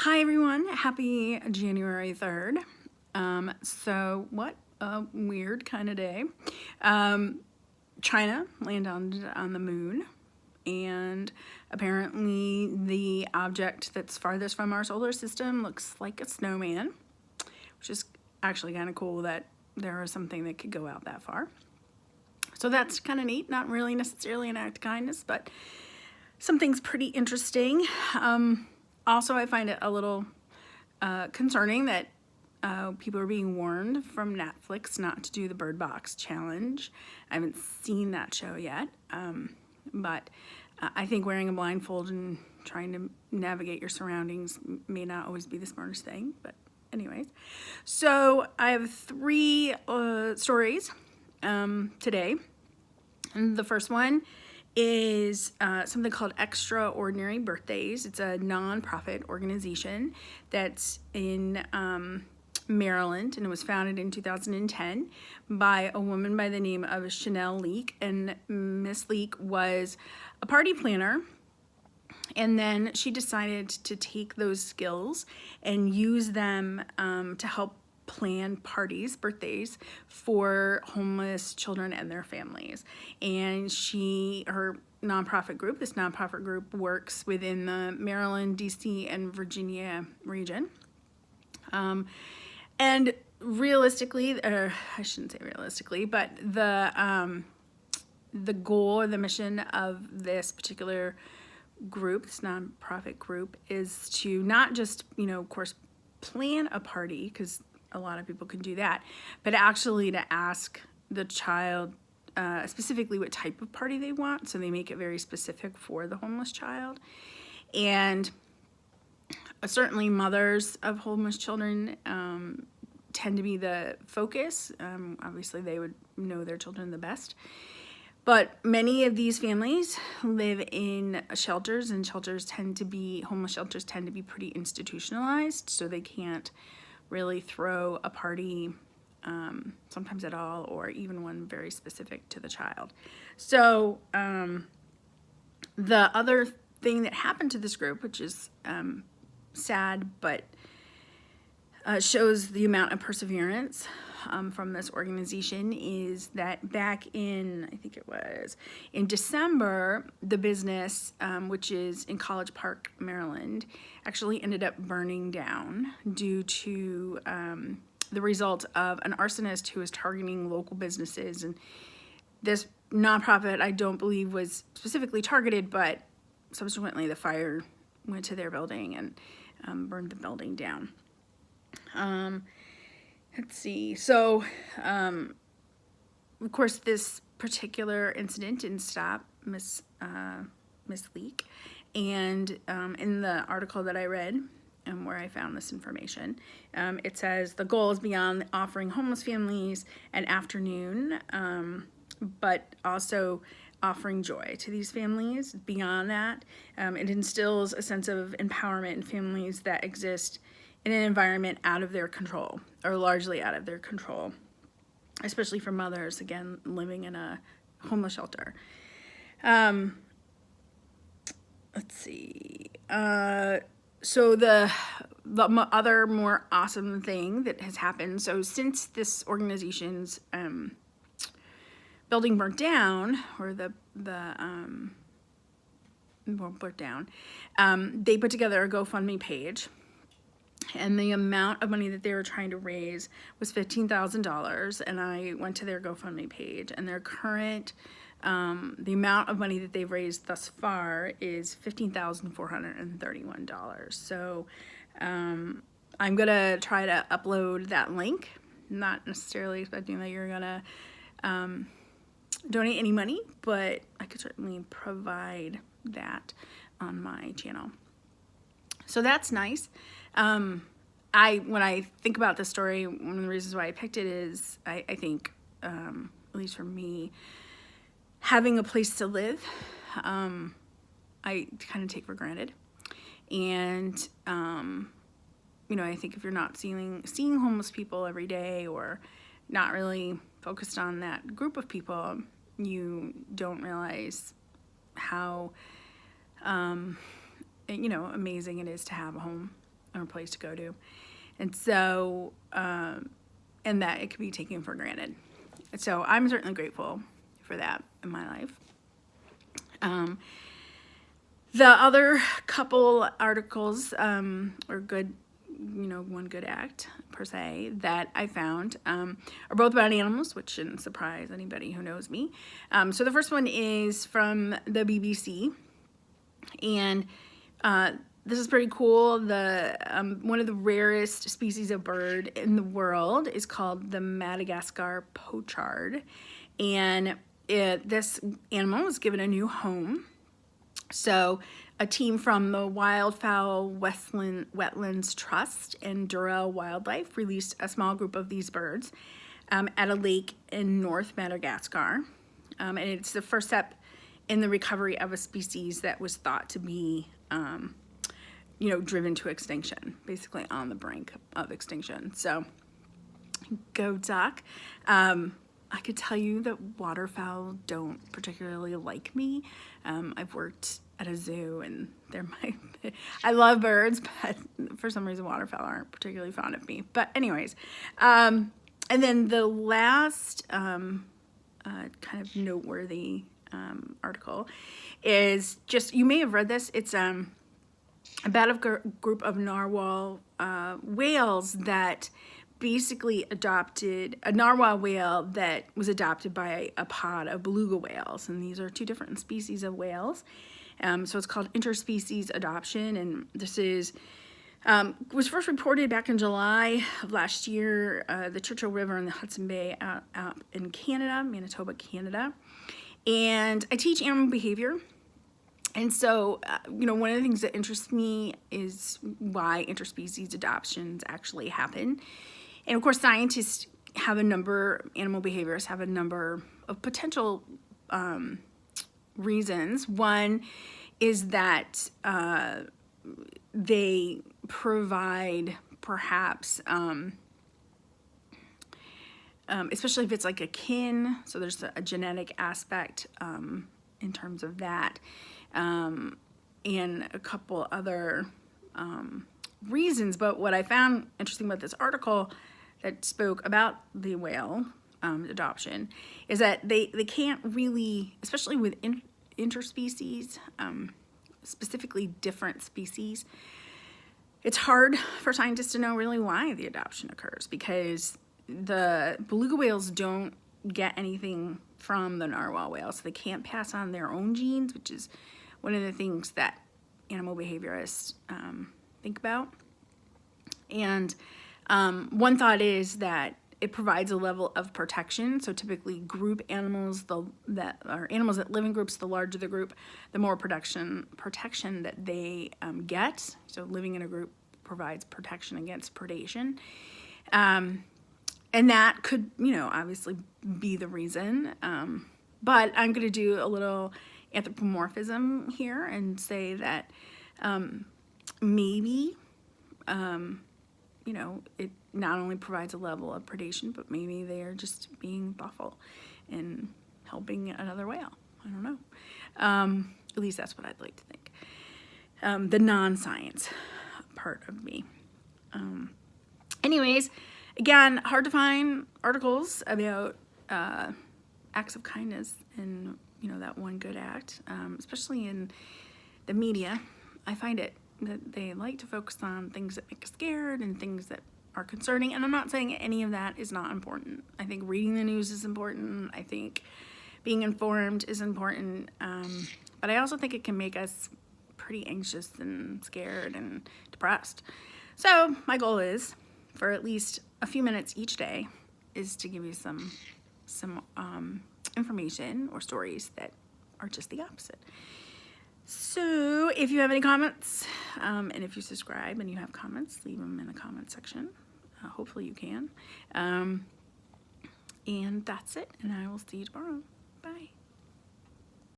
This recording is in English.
Hi everyone, happy January 3rd. So what a weird kind of day. China landed on the moon, and apparently the object that's farthest from our solar system looks like a snowman, which is actually kind of cool that there is something that could go out that far. So that's kind of neat, not really necessarily an act of kindness, but something's pretty interesting. Also, I find it a little concerning that people are being warned from Netflix not to do the Bird Box challenge. I haven't seen that show yet, but I think wearing a blindfold and trying to navigate your surroundings may not always be the smartest thing, but anyways. So I have three stories today. And the first one is something called Extraordinary Birthdays. It's a nonprofit organization that's in Maryland, and it was founded in 2010 by a woman by the name of Chanel Leak. And Miss Leak was a party planner, and then she decided to take those skills and use them to help plan parties, birthdays for homeless children and their families. And her nonprofit group works within the Maryland, DC, and Virginia region. And realistically, or I shouldn't say realistically, but the goal or the mission of this particular group, this nonprofit group, is to not just, of course, plan a party, because a lot of people can do that, but actually to ask the child specifically what type of party they want, so they make it very specific for the homeless child. And certainly mothers of homeless children tend to be the focus. Obviously they would know their children the best, but many of these families live in shelters, and homeless shelters tend to be pretty institutionalized, so they can't really throw a party sometimes at all, or even one very specific to the child. So the other thing that happened to this group, which is sad, but shows the amount of perseverance from this organization, is that back in, I think it was in December, the business, which is in College Park, Maryland, actually ended up burning down due to the result of an arsonist who was targeting local businesses. And this nonprofit, I don't believe, was specifically targeted, but subsequently the fire went to their building and burned the building down. Let's see. So, of course, this particular incident didn't stop Miss Leak. And in the article that I read, where I found this information, it says the goal is beyond offering homeless families an afternoon, but also offering joy to these families. Beyond that, it instills a sense of empowerment in families that exist in an environment out of their control, or largely out of their control, especially for mothers, again, living in a homeless shelter. Let's see. So the other more awesome thing that has happened, so since this organization's building burnt down, or burnt down, they put together a GoFundMe page. And the amount of money that they were trying to raise was $15,000. And I went to their GoFundMe page, and their current, the amount of money that they've raised thus far is $15,431. So I'm going to try to upload that link, not necessarily expecting that you're going to donate any money, but I could certainly provide that on my channel. So that's nice. When I think about this story, one of the reasons why I picked it is I think, at least for me, having a place to live, I kind of take for granted. And, I think if you're not seeing homeless people every day, or not really focused on that group of people, you don't realize how, amazing it is to have a home or a place to go to. And so, and that it could be taken for granted. So I'm certainly grateful for that in my life. The other couple articles, or good, one good act per se that I found, are both about animals, which shouldn't surprise anybody who knows me. So the first one is from the BBC, and this is pretty cool. One of the rarest species of bird in the world is called the Madagascar Pochard, and this animal was given a new home. So a team from the Wildfowl Wetlands Trust and Durrell Wildlife released a small group of these birds at a lake in North Madagascar. And it's the first step in the recovery of a species that was thought to be, driven to extinction, basically on the brink of extinction. So go duck. I could tell you that waterfowl don't particularly like me. I've worked at a zoo, and I love birds, but for some reason waterfowl aren't particularly fond of me. But anyways, and then the last kind of noteworthy article is just, you may have read this. It's about a group of narwhal whales that basically adopted a narwhal whale that was adopted by a pod of beluga whales, and these are two different species of whales. So it's called interspecies adoption, and this was first reported back in July of last year, the Churchill River and the Hudson Bay out in Canada, Manitoba, Canada. And I teach animal behavior. And so, one of the things that interests me is why interspecies adoptions actually happen. And of course, scientists animal behaviorists have a number of potential reasons. One is that they provide perhaps, especially if it's like a kin, so there's a genetic aspect in terms of that, and a couple other reasons. But what I found interesting about this article that spoke about the whale adoption is that they can't really, especially with interspecies, specifically different species, it's hard for scientists to know really why the adoption occurs, because the beluga whales don't get anything from the narwhal whale, so they can't pass on their own genes, which is one of the things that animal behaviorists think about. And one thought is that it provides a level of protection. So typically group animals, animals that live in groups, the larger the group, the more protection that they get. So living in a group provides protection against predation. And that could, obviously be the reason. But I'm going to do a little anthropomorphism here and say that maybe, it not only provides a level of predation, but maybe they are just being thoughtful and helping another whale. I don't know. At least that's what I'd like to think. The non-science part of me. Anyways, again, hard to find articles about acts of kindness and, that one good act, especially in the media. I find it that they like to focus on things that make us scared and things that are concerning. And I'm not saying any of that is not important. I think reading the news is important. I think being informed is important. But I also think it can make us pretty anxious and scared and depressed. So my goal is, for at least a few minutes each day, is to give you some information or stories that are just the opposite. So if you have any comments, and if you subscribe and you have comments, leave them in the comment section. Hopefully you can. And that's it, and I will see you tomorrow. Bye.